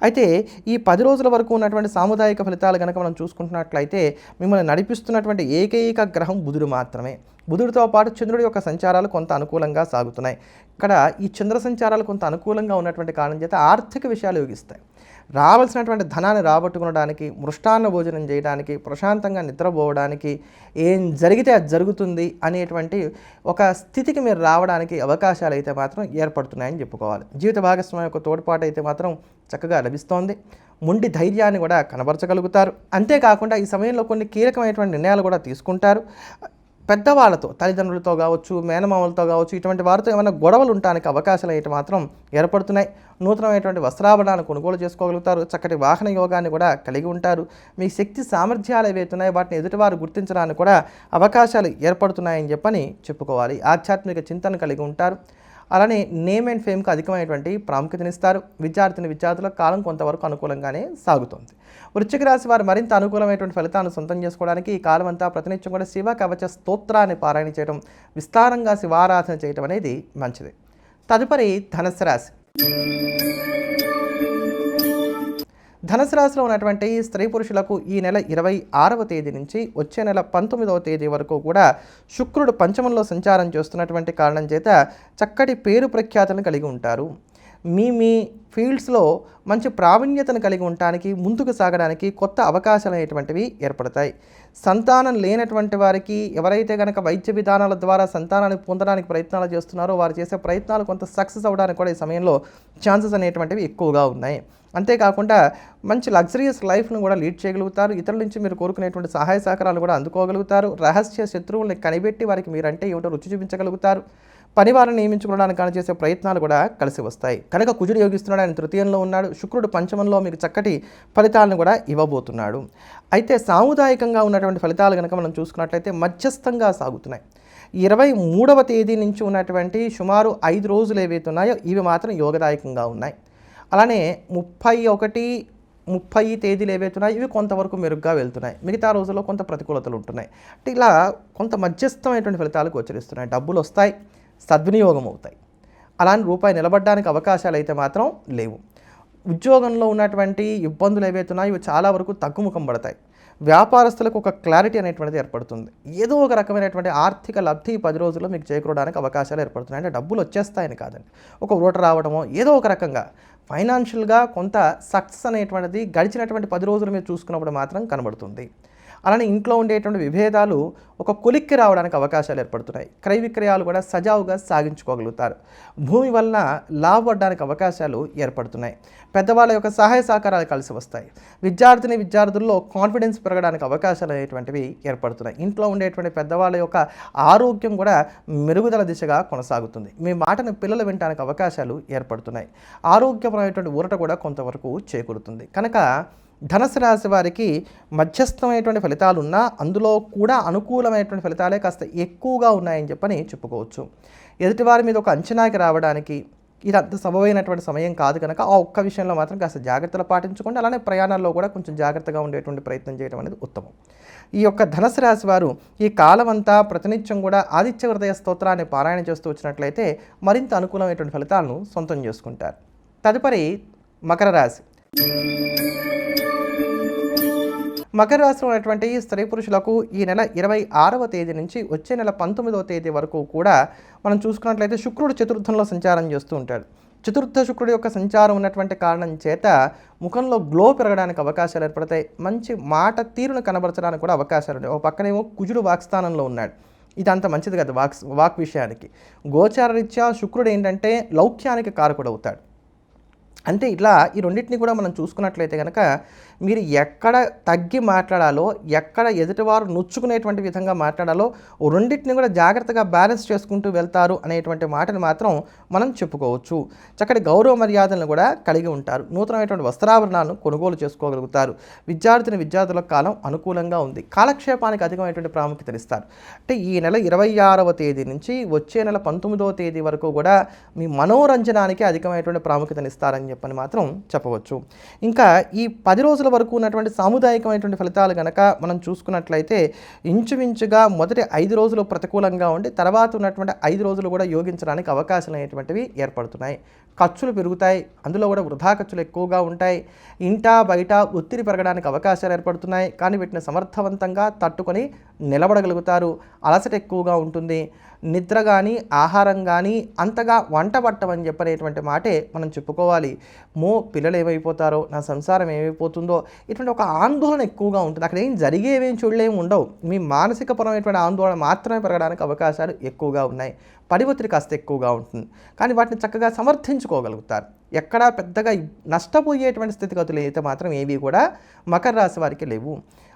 అయితే ఈ 10 రోజుల వరకు ఉన్నటువంటి సాముదాయిక ఫలితాలు కనుక మనం చూసుకుంటున్నట్లయితే మిమ్మల్ని నడిపిస్తున్నటువంటి ఏకైక గ్రహం బుధుడు మాత్రమే. బుధుడితో పాటు చంద్రుడి యొక్క సంచారాలు కొంత అనుకూలంగా సాగుతున్నాయి. ఇక్కడ ఈ చంద్ర సంచారాలు కొంత అనుకూలంగా ఉన్నటువంటి కారణం చేత ఆర్థిక విషయాలు యోగిస్తాయి. రావాల్సినటువంటి ధనాన్ని రాబట్టుకోవడానికి, మృష్టాన్న భోజనం చేయడానికి, ప్రశాంతంగా నిద్రపోవడానికి, ఏం జరిగితే అది జరుగుతుంది అనేటువంటి ఒక స్థితికి మీరు రావడానికి అవకాశాలు అయితే మాత్రం ఏర్పడుతున్నాయని చెప్పుకోవాలి. జీవిత భాగస్వామి యొక్క తోడ్పాటు అయితే మాత్రం చక్కగా లభిస్తోంది. మొండి ధైర్యాన్ని కూడా కనబరచగలుగుతారు. అంతేకాకుండా ఈ సమయంలో కొన్ని కీలకమైనటువంటి నిర్ణయాలు కూడా తీసుకుంటారు. పెద్దవాళ్ళతో తల్లిదండ్రులతో కావచ్చు, మేనమామలతో కావచ్చు, ఇటువంటి వారితో ఏమైనా గొడవలు ఉండడానికి అవకాశాలు అయితే మాత్రం ఏర్పడుతున్నాయి. నూతనమైనటువంటి వస్త్రాభరణాలను కొనుగోలు చేసుకోగలుగుతారు. చక్కటి వాహన యోగాన్ని కూడా కలిగి ఉంటారు. మీ శక్తి సామర్థ్యాలు ఏవైతే ఉన్నాయో వాటిని ఎదుటివారు గుర్తించడానికి కూడా అవకాశాలు ఏర్పడుతున్నాయని చెప్పని చెప్పుకోవాలి. ఆధ్యాత్మిక చింతన కలిగి ఉంటారు. అలానే నేమ్ అండ్ ఫేమ్కి అధికమైనటువంటి ప్రాముఖ్యతనిస్తారు. విద్యార్థుల కాలం కొంతవరకు అనుకూలంగానే సాగుతుంది. వృశ్చిక రాశి వారు మరింత అనుకూలమైనటువంటి ఫలితాలను సొంతం చేసుకోవడానికి ఈ కాలం అంతా ప్రతినిత్యం కూడా శివ కవచ స్తోత్రాన్ని పారాయణ చేయడం, విస్తారంగా శివారాధన చేయడం అనేది మంచిది. తదుపరి ధనుస్సు రాశి. ధనుసు రాశిలో ఉన్నటువంటి స్త్రీ పురుషులకు ఈ నెల 26వ తేదీ నుంచి వచ్చే నెల 19వ తేదీ వరకు కూడా శుక్రుడు పంచమంలో సంచారం చేస్తున్నటువంటి కారణం చేత చక్కటి పేరు ప్రఖ్యాతులను కలిగి ఉంటారు. మీ ఫీల్డ్స్లో మంచి ప్రావీణ్యతను కలిగి ఉండటానికి, ముందుకు సాగడానికి కొత్త అవకాశాలు అనేటువంటివి ఏర్పడతాయి. సంతానం లేనటువంటి వారికి ఎవరైతే కనుక వైద్య విధానాల ద్వారా సంతానాన్ని పొందడానికి ప్రయత్నాలు చేస్తున్నారో వారు చేసే ప్రయత్నాలు కొంత సక్సెస్ అవ్వడానికి కూడా ఈ సమయంలో ఛాన్సెస్ అనేటువంటివి ఎక్కువగా ఉన్నాయి. అంతేకాకుండా మంచి లగ్జరియస్ లైఫ్ను కూడా లీడ్ చేయగలుగుతారు. ఇతరుల నుంచి మీరు కోరుకునేటువంటి సహాయ సహకారాలు కూడా అందుకోగలుగుతారు. రహస్య శత్రువుల్ని కనిపెట్టి వారికి మీరంటే ఏమిటో రుచి చూపించగలుగుతారు. పనివారిని నియమించుకోవడానికి కానీ చేసే ప్రయత్నాలు కూడా కలిసి వస్తాయి. కనుక కుజుడు యోగిస్తున్నాడు, ఆయన తృతీయంలో ఉన్నాడు. శుక్రుడు పంచమంలో మీకు చక్కటి ఫలితాలను కూడా ఇవ్వబోతున్నాడు. అయితే సాముదాయికంగా ఉన్నటువంటి ఫలితాలు కనుక మనం చూసుకున్నట్లయితే మధ్యస్థంగా సాగుతున్నాయి. 23వ తేదీ నుంచి ఉన్నటువంటి సుమారు 5 రోజులు ఏవైతే ఉన్నాయో ఇవి మాత్రం యోగదాయకంగా ఉన్నాయి. అలానే 30 తేదీలు ఏవైతే ఉన్నాయో ఇవి కొంతవరకు మెరుగ్గా వెళ్తున్నాయి. మిగతా రోజుల్లో కొంత ప్రతికూలతలు ఉంటున్నాయి. అంటే ఇలా కొంత మధ్యస్థమైనటువంటి ఫలితాలు గోచరిస్తున్నాయి. డబ్బులు వస్తాయి, సద్వినియోగం అవుతాయి. అలానే రూపాయి నిలబడడానికి అవకాశాలు అయితే మాత్రం లేవు. ఉద్యోగంలో ఉన్నటువంటి ఇబ్బందులు ఏవైతే ఉన్నాయో ఇవి చాలా వరకు తగ్గుముఖం పడతాయి. వ్యాపారస్తులకు ఒక క్లారిటీ అనేటువంటిది ఏర్పడుతుంది. ఏదో ఒక రకమైనటువంటి ఆర్థిక లబ్ధి 10 రోజుల్లో మీకు చేకూరడానికి అవకాశాలు ఏర్పడుతున్నాయి. అంటే డబ్బులు వచ్చేస్తాయని కాదండి, ఒక ఊట రావడమో ఏదో ఒక రకంగా ఫైనాన్షియల్గా కొంత సక్సెస్ అనేటువంటిది గడిచినటువంటి 10 రోజులు మీరు చూసుకున్నప్పుడు మాత్రం కనబడుతుంది. అలానే ఇంట్లో ఉండేటువంటి విభేదాలు ఒక కొలిక్కి రావడానికి అవకాశాలు ఏర్పడుతున్నాయి. క్రయ విక్రయాలు కూడా సజావుగా సాగించుకోగలుగుతారు. భూమి వలన లాభపడడానికి అవకాశాలు ఏర్పడుతున్నాయి. పెద్దవాళ్ళ యొక్క సహాయ సహకారాలు కలిసి వస్తాయి. విద్యార్థుల్లో కాన్ఫిడెన్స్ పెరగడానికి అవకాశాలు అనేటువంటివి ఏర్పడుతున్నాయి. ఇంట్లో ఉండేటువంటి పెద్దవాళ్ళ యొక్క ఆరోగ్యం కూడా మెరుగుదల దిశగా కొనసాగుతుంది. మీ మాటను పిల్లలు వినడానికి అవకాశాలు ఏర్పడుతున్నాయి. ఆరోగ్యపరమైనటువంటి ఊరట కూడా కొంతవరకు చేకూరుతుంది. కనుక ధనుసు రాశి వారికి మధ్యస్థమైనటువంటి ఫలితాలు ఉన్నా అందులో కూడా అనుకూలమైనటువంటి ఫలితాలే కాస్త ఎక్కువగా ఉన్నాయని చెప్పని చెప్పుకోవచ్చు. ఎదుటివారి మీద ఒక అంచనాకి రావడానికి ఇది అంత సబబైనటువంటి సమయం కాదు కనుక ఆ ఒక్క విషయంలో మాత్రం కాస్త జాగ్రత్తలు పాటించుకోండి. అలానే ప్రయాణాల్లో కూడా కొంచెం జాగ్రత్తగా ఉండేటువంటి ప్రయత్నం చేయడం అనేది ఉత్తమం. ఈ యొక్క ధనుసు రాశి వారు ఈ కాలం అంతా ప్రతినిత్యం కూడా ఆదిత్య హృదయ స్తోత్రాన్ని పారాయణ చేస్తూ వచ్చినట్లయితే మరింత అనుకూలమైనటువంటి ఫలితాలను సొంతం చేసుకుంటారు. తదుపరి మకర రాశి. మకర రాశిలో ఉన్నటువంటి స్త్రీ పురుషులకు ఈ నెల 26వ తేదీ నుంచి వచ్చే నెల 19వ తేదీ వరకు కూడా మనం చూసుకున్నట్లయితే శుక్రుడు చతుర్థంలో సంచారం చేస్తూ ఉంటాడు. చతుర్థ శుక్రుడు యొక్క సంచారం ఉన్నటువంటి కారణం చేత ముఖంలో గ్లో పెరగడానికి అవకాశాలు ఏర్పడతాయి. మంచి మాట తీరును కనబరచడానికి కూడా అవకాశాలు ఉంటాయి. ఒక పక్కనేమో కుజుడు వాక్స్థానంలో ఉన్నాడు. ఇది అంత మంచిది కదా వాక్ విషయానికి. గోచార రీత్యా శుక్రుడు ఏంటంటే లౌక్యానికి కారకుడు అవుతాడు. అంటే ఇట్లా ఈ రెండింటిని కూడా మనం చూసుకున్నట్లయితే కనుక మీరు ఎక్కడ తగ్గి మాట్లాడాలో, ఎక్కడ ఎదుటివారు నొచ్చుకునేటువంటి విధంగా మాట్లాడాలో రెండింటిని కూడా జాగ్రత్తగా బ్యాలెన్స్ చేసుకుంటూ వెళ్తారు అనేటువంటి మాటను మాత్రం మనం చెప్పుకోవచ్చు. చక్కటి గౌరవ మర్యాదలను కూడా కలిగి ఉంటారు. నూతనమైనటువంటి వస్త్రాభరణాలను కొనుగోలు చేసుకోగలుగుతారు. విద్యార్థుల కాలం అనుకూలంగా ఉంది. కాలక్షేపానికి అధికమైనటువంటి ప్రాముఖ్యతనిస్తారు. అంటే ఈ నెల 26వ తేదీ నుంచి వచ్చే నెల 19వ తేదీ వరకు కూడా మీ మనోరంజనానికి అధికమైనటువంటి ప్రాముఖ్యతనిస్తారని చెప్పని మాత్రం చెప్పవచ్చు. ఇంకా ఈ 10 రోజుల వరకు ఉన్నటువంటి సాముదాయికమైనటువంటి ఫలితాలు కనుక మనం చూసుకున్నట్లయితే ఇంచుమించుగా మొదటి 5 రోజులు ప్రతికూలంగా ఉండి తర్వాత ఉన్నటువంటి 5 రోజులు కూడా యోగించడానికి అవకాశాలు అనేటువంటివి ఏర్పడుతున్నాయి. ఖర్చులు పెరుగుతాయి, అందులో కూడా వృధా ఖర్చులు ఎక్కువగా ఉంటాయి. ఇంటా బయట ఒత్తిడి పెరగడానికి అవకాశాలు ఏర్పడుతున్నాయి. కానీ వీటిని సమర్థవంతంగా తట్టుకొని నిలబడగలుగుతారు. అలసట ఎక్కువగా ఉంటుంది. నిద్ర కానీ ఆహారం కానీ అంతగా వంట పట్టమని చెప్పనేటువంటి మాటే మనం చెప్పుకోవాలి. పిల్లలు ఏమైపోతారో, నా సంసారం ఏమైపోతుందో ఇటువంటి ఒక ఆందోళన ఎక్కువగా ఉంటుంది. అక్కడ ఏం జరిగేవేం చూడలేము ఉండవు. మీ మానసికపరమైనటువంటి ఆందోళన మాత్రమే పెరగడానికి అవకాశాలు ఎక్కువగా ఉన్నాయి. పని ఒత్తిడి కాస్త ఎక్కువగా ఉంటుంది. కానీ వాటిని చక్కగా సమర్థించుకోగలుగుతారు. ఎక్కడా పెద్దగా నష్టపోయేటువంటి స్థితిగతులు అయితే మాత్రం ఏవి కూడా మకర రాశి వారికి లేవు.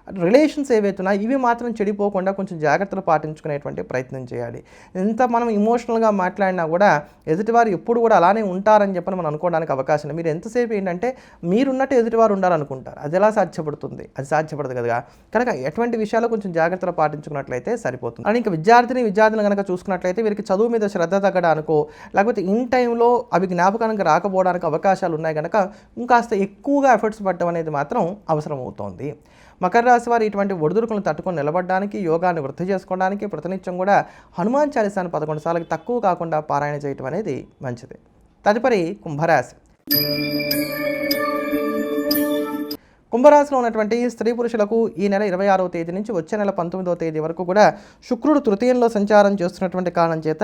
రిలేషన్స్ ఏవైతే ఉన్నాయో ఇవి మాత్రం చెడిపోకుండా కొంచెం జాగ్రత్తలు పాటించుకునేటువంటి ప్రయత్నం చేయాలి. ఎంత మనం ఎమోషనల్గా మాట్లాడినా కూడా ఎదుటివారు ఎప్పుడు కూడా అలానే ఉంటారని చెప్పని మనం అనుకోవడానికి అవకాశం లేదు. మీరు ఎంతసేపు ఏంటంటే మీరున్నట్టు ఎదుటివారు ఉండాలనుకుంటారు. అది ఎలా సాధ్యపడుతుంది? అది సాధ్యపడదు కదా. కనుక ఎటువంటి విషయాల్లో కొంచెం జాగ్రత్తలు పాటించుకున్నట్లయితే సరిపోతుంది. అని ఇంకా విద్యార్థులు కనుక చూసుకున్నట్లయితే వీరికి చదువు మీద శ్రద్ధ తగ్గడానికో లేకపోతే ఇన్ టైంలో అవి జ్ఞాపకానికి రాకపోవడానికి అవకాశాలు ఉన్నాయి కనుక ఇంకాస్త ఎక్కువగా ఎఫర్ట్స్ పడడం అనేది మాత్రం అవసరం అవుతోంది. మకర రాశి వారు ఇటువంటి ఒడిదుడుకులను తట్టుకొని నిలబడడానికి, యోగాన్ని వృద్ధి చేసుకోవడానికి ప్రతినిత్యం కూడా హనుమాన్ చాలీసాను 11 సార్లు తక్కువ కాకుండా పారాయణ చేయటం అనేది మంచిది. తదుపరి కుంభరాశి. కుంభరాశిలో ఉన్నటువంటి స్త్రీ పురుషులకు ఈ నెల 26వ తేదీ నుంచి వచ్చే నెల 19వ తేదీ వరకు కూడా శుక్రుడు తృతీయంలో సంచారం చేస్తున్నటువంటి కారణం చేత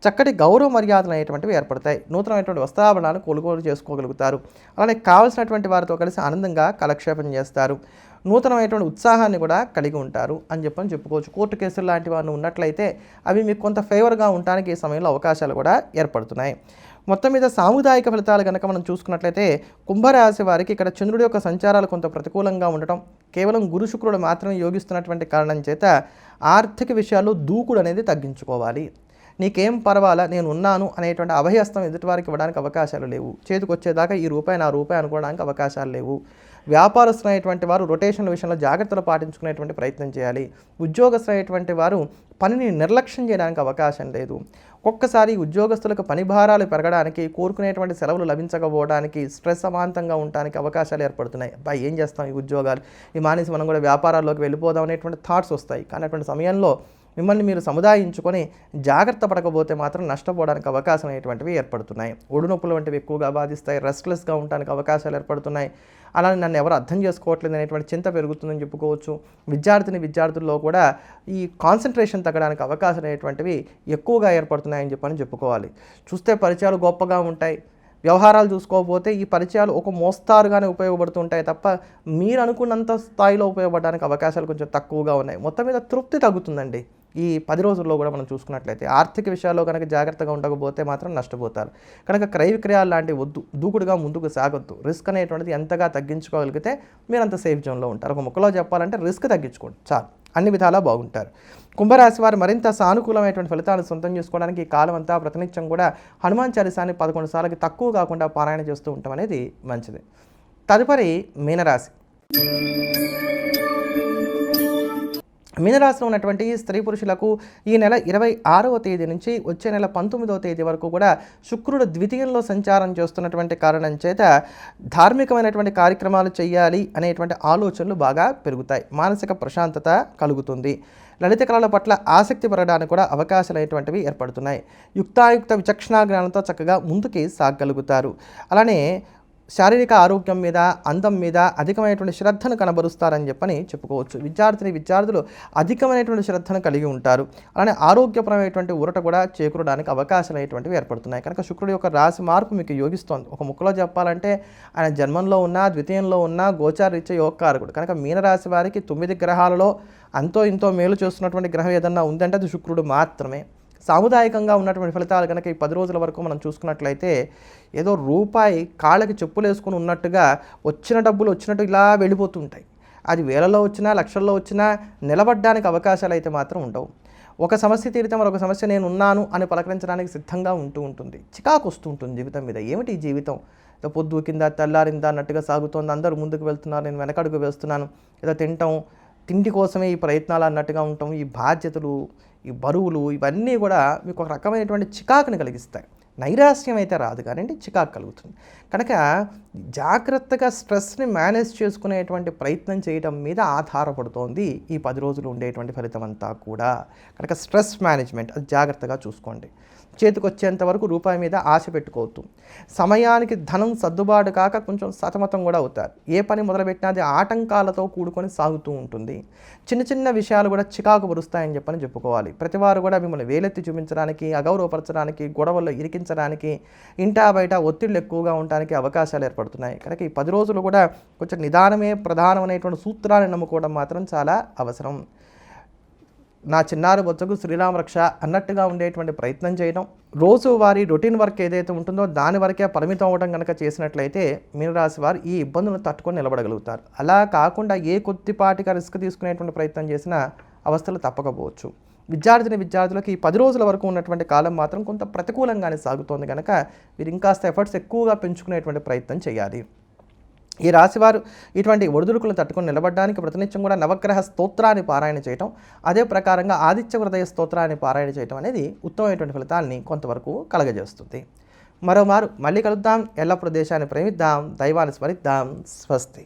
చక్కటి గౌరవ మర్యాదలు అనేటువంటివి ఏర్పడతాయి. నూతనమైనటువంటి వస్త్రాభరణాలు కొనుగోలు చేసుకోగలుగుతారు. అలానే కావలసినటువంటి వారితో కలిసి ఆనందంగా కాలక్షేపం చేస్తారు. నూతనమైనటువంటి ఉత్సాహాన్ని కూడా కలిగి ఉంటారు అని చెప్పుకోవచ్చు. కోర్టు కేసులు లాంటి వారు ఉన్నట్లయితే అవి మీకు కొంత ఫేవర్గా ఉండడానికి ఈ సమయంలో అవకాశాలు కూడా ఏర్పడుతున్నాయి. మొత్తం మీద సాముదాయిక ఫలితాలు కనుక మనం చూసుకున్నట్లయితే కుంభరాశి వారికి ఇక్కడ చంద్రుడి యొక్క సంచారాలు కొంత ప్రతికూలంగా ఉండటం, కేవలం గురు శుక్రుడు మాత్రమే యోగిస్తున్నటువంటి కారణం చేత ఆర్థిక విషయాల్లో దూకుడు అనేది తగ్గించుకోవాలి. నీకేం పర్వాలా, నేను ఉన్నాను అనేటువంటి అభయస్తం ఎదుటివారికి ఇవ్వడానికి అవకాశాలు లేవు. చేతికి వచ్చేదాకా ఈ రూపాయి నా రూపాయి అనుకోవడానికి అవకాశాలు లేవు. వ్యాపారస్తులైనటువంటి వారు రొటేషన్ల విషయంలో జాగ్రత్తలు పాటించుకునేటువంటి ప్రయత్నం చేయాలి. ఉద్యోగస్తులైనటువంటి వారు పనిని నిర్లక్ష్యం చేయడానికి అవకాశం లేదు. ఒక్కొక్కసారి ఉద్యోగస్తులకు పని భారాలు పెరగడానికి, కోరుకునేటువంటి సెలవులు లభించకపోవడానికి, స్ట్రెస్ అమాంతంగా ఉండడానికి అవకాశాలు ఏర్పడుతున్నాయి. అబ్బాయి ఏం చేస్తాం ఈ ఉద్యోగాలు, ఈ మానేసి మనం కూడా వ్యాపారాల్లోకి వెళ్ళిపోదాం అనేటువంటి థాట్స్ వస్తాయి. కానీ అటువంటి సమయంలో మిమ్మల్ని మీరు సముదాయించుకొని జాగ్రత్త పడకపోతే మాత్రం నష్టపోవడానికి అవకాశం అనేటువంటివి ఏర్పడుతున్నాయి. ఒడునొప్పులు వంటివి ఎక్కువగా బాధిస్తాయి. రెస్ట్లెస్గా ఉండడానికి అవకాశాలు ఏర్పడుతున్నాయి. అలానే నన్ను ఎవరు అర్థం చేసుకోవట్లేదు అనేటువంటి చింత పెరుగుతుందని చెప్పుకోవచ్చు. విద్యార్థుల్లో కూడా ఈ కాన్సన్ట్రేషన్ తగ్గడానికి అవకాశాలు అనేటువంటివి ఎక్కువగా ఏర్పడుతున్నాయని చెప్పుకోవాలి. చూస్తే పరిచయాలు గొప్పగా ఉంటాయి. వ్యవహారాలు చూసుకోకపోతే ఈ పరిచయాలు ఒక మోస్తారుగానే ఉపయోగపడుతుంటాయి తప్ప మీరు అనుకున్నంత స్థాయిలో ఉపయోగపడడానికి అవకాశాలు కొంచెం తక్కువగా ఉన్నాయి. మొత్తం మీద తృప్తి తగ్గుతుందండి ఈ 10 రోజుల్లో కూడా మనం చూసుకున్నట్లయితే. ఆర్థిక విషయాల్లో కనుక జాగ్రత్తగా ఉండకపోతే మాత్రం నష్టపోతారు. కనుక క్రయ విక్రయాలు లాంటివి వద్దు, దూకుడుగా ముందుకు సాగొద్దు. రిస్క్ అనేటువంటిది ఎంతగా తగ్గించుకోగలిగితే మీరు అంత సేఫ్ జోన్లో ఉంటారు. ఒక ముక్కలో చెప్పాలంటే రిస్క్ తగ్గించుకోండి చాలు, అన్ని విధాలా బాగుంటారు. కుంభరాశి వారు మరింత సానుకూలమైనటువంటి ఫలితాలను సొంతం చేసుకోవడానికి ఈ కాలం అంతా ప్రతినిత్యం కూడా హనుమాన్ చాలీసాని 11 సార్లకి తక్కువ కాకుండా పారాయణ చేస్తూ ఉండటం అనేది మంచిది. తదుపరి మీనరాశి. మీనరాశిలో ఉన్నటువంటి స్త్రీ పురుషులకు ఈ నెల 26వ తేదీ నుంచి వచ్చే నెల 19వ తేదీ వరకు కూడా శుక్రుడు ద్వితీయంలో సంచారం చేస్తున్నటువంటి కారణం చేత ధార్మికమైనటువంటి కార్యక్రమాలు చేయాలి అనేటువంటి ఆలోచనలు బాగా పెరుగుతాయి. మానసిక ప్రశాంతత కలుగుతుంది. లలిత కళల పట్ల ఆసక్తి పెరగడానికి కూడా అవకాశాలు అనేటువంటివి ఏర్పడుతున్నాయి. యుక్తాయుక్త విచక్షణా జ్ఞానంతో చక్కగా ముందుకి సాగగలుగుతారు. అలానే శారీరక ఆరోగ్యం మీద, అందం మీద అధికమైనటువంటి శ్రద్ధను కనబరుస్తారని చెప్పుకోవచ్చు. విద్యార్థులు అధికమైనటువంటి శ్రద్ధను కలిగి ఉంటారు. అలానే ఆరోగ్యపరమైనటువంటి ఊరట కూడా చేకూరడానికి అవకాశాలు అనేటువంటివి ఏర్పడుతున్నాయి. కనుక శుక్రుడి యొక్క రాశి మార్పు మీకు యోగిస్తోంది. ఒక ముక్కలో చెప్పాలంటే ఆయన జన్మంలో ఉన్న, ద్వితీయంలో ఉన్న గోచారరీత్యా యోగకారకుడు. కనుక మీనరాశి వారికి 9 గ్రహాలలో అంతో ఇంతో మేలు చేస్తున్నటువంటి గ్రహం ఏదన్నా ఉందంటే అది శుక్రుడు మాత్రమే. సాముదాయికంగా ఉన్నటువంటి ఫలితాలు కనుక ఈ 10 రోజుల వరకు మనం చూసుకున్నట్లయితే ఏదో రూపాయి కాళ్ళకి చెప్పులు వేసుకొని ఉన్నట్టుగా వచ్చిన డబ్బులు వచ్చినట్టు ఇలా వెళ్ళిపోతుంటాయి. అది వేలలో వచ్చినా లక్షల్లో వచ్చినా నిలబడడానికి అవకాశాలు అయితే మాత్రం ఉండవు. ఒక సమస్య తీరితే మరొక సమస్య నేను ఉన్నాను అని పలకరించడానికి సిద్ధంగా ఉంటుంది. చికాకు వస్తుంటుంది జీవితం మీద. ఏమిటి ఈ జీవితం, ఏదో పొద్దు కింద తెల్లారిందా అన్నట్టుగా సాగుతోంది. అందరూ ముందుకు వెళ్తున్నారు, నేను వెనకడుగు వేస్తున్నాను. ఏదో తిండి కోసమే ఈ ప్రయత్నాలు అన్నట్టుగా ఉంటాం. ఈ బాధ్యతలు, ఈ బరువులు ఇవన్నీ కూడా మీకు ఒక రకమైనటువంటి చికాకుని కలిగిస్తాయి. నైరాశ్యం అయితే రాదు కానీ చికాకు కలుగుతుంది. కనుక జాగ్రత్తగా స్ట్రెస్ని మేనేజ్ చేసుకునేటువంటి ప్రయత్నం చేయడం మీద ఆధారపడుతోంది ఈ 10 రోజులు ఉండేటువంటి ఫలితం అంతా కూడా. కనుక స్ట్రెస్ మేనేజ్మెంట్ అది జాగ్రత్తగా చూసుకోండి. చేతికి వచ్చేంత వరకు రూపాయి మీద ఆశ పెట్టుకోవద్దు. సమయానికి ధనం సర్దుబాటు కాక కొంచెం సతమతం కూడా అవుతారు. ఏ పని మొదలుపెట్టినా అది ఆటంకాలతో కూడుకొని సాగుతూ ఉంటుంది. చిన్న విషయాలు కూడా చికాకు పరుస్తాయని చెప్పుకోవాలి. ప్రతివారు కూడా మిమ్మల్ని వేలెత్తి చూపించడానికి, అగౌరవపరచడానికి, గొడవల్లో ఇరికించడానికి, ఇంటా బయట ఒత్తిళ్లు ఎక్కువగా ఉండడానికి అవకాశాలు ఏర్పడుతున్నాయి. కనుక ఈ 10 రోజులు కూడా కొంచెం నిదానమే ప్రధానమైనటువంటి సూత్రాన్ని నమ్ముకోవడం మాత్రం చాలా అవసరం. నా చిన్నారి బొచ్చకు శ్రీరామ రక్ష అన్నట్టుగా ఉండేటువంటి ప్రయత్నం చేయడం, రోజువారీ రొటీన్ వర్క్ ఏదైతే ఉంటుందో దాని వరకే పరిమితం అవ్వడం కనుక చేసినట్లయితే మీనరాశి వారు ఈ ఇబ్బందులను తట్టుకొని నిలబడగలుగుతారు. అలా కాకుండా ఏ కొద్దిపాటిగా రిస్క్ తీసుకునేటువంటి ప్రయత్నం చేసినా అవస్థలు తప్పకపోవచ్చు. విద్యార్థులకి ఈ 10 రోజుల వరకు ఉన్నటువంటి కాలం మాత్రం కొంత ప్రతికూలంగానే సాగుతోంది కనుక మీరు ఇంకాస్త ఎఫర్ట్స్ ఎక్కువగా పెంచుకునేటువంటి ప్రయత్నం చేయాలి. ఈ రాశివారు ఇటువంటి ఒడిదుడుకులను తట్టుకొని నిలబడడానికి ప్రతినిత్యం కూడా నవగ్రహ స్తోత్రాన్ని పారాయణ చేయటం, అదే ప్రకారంగా ఆదిత్య హృదయ స్తోత్రాన్ని పారాయణ చేయటం అనేది ఉత్తమమైనటువంటి ఫలితాన్ని కొంతవరకు కలగజేస్తుంది. మరోమారు మళ్ళీ కలుద్దాం. ఎల్లప్పుడూ దేశాన్ని ప్రేమిద్దాం, దైవాన్ని స్మరిద్దాం. స్వస్తి.